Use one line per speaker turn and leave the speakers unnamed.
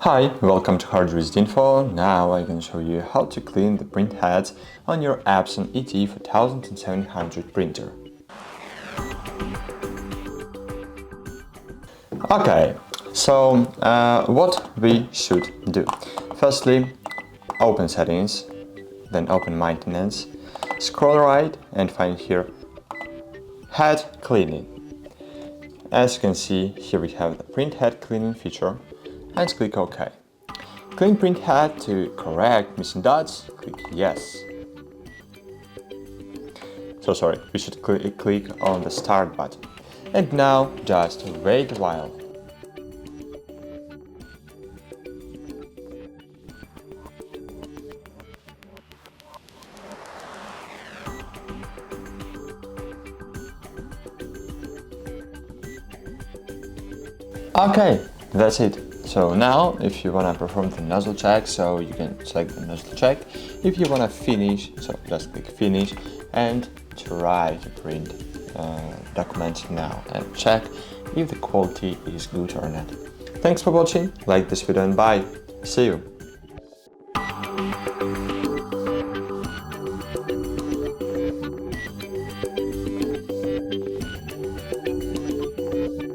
Hi, welcome to HardReset.Info. Now I'm going to show you how to clean the print heads on your EPSON ET-4700 printer. Okay, so what we should do. Firstly, open settings, then open maintenance, scroll right and find here head cleaning. As you can see, here we have the print head cleaning feature, and click OK. Clean print head to correct missing dots, click yes. So sorry, we should click on the start button. And now just wait a while. Okay, that's it. So now, if you want to perform the nozzle check, so you can select the nozzle check. If you want to finish, so just click finish and try to print documents now and check if the quality is good or not. Thanks for watching, like this video and bye. See you.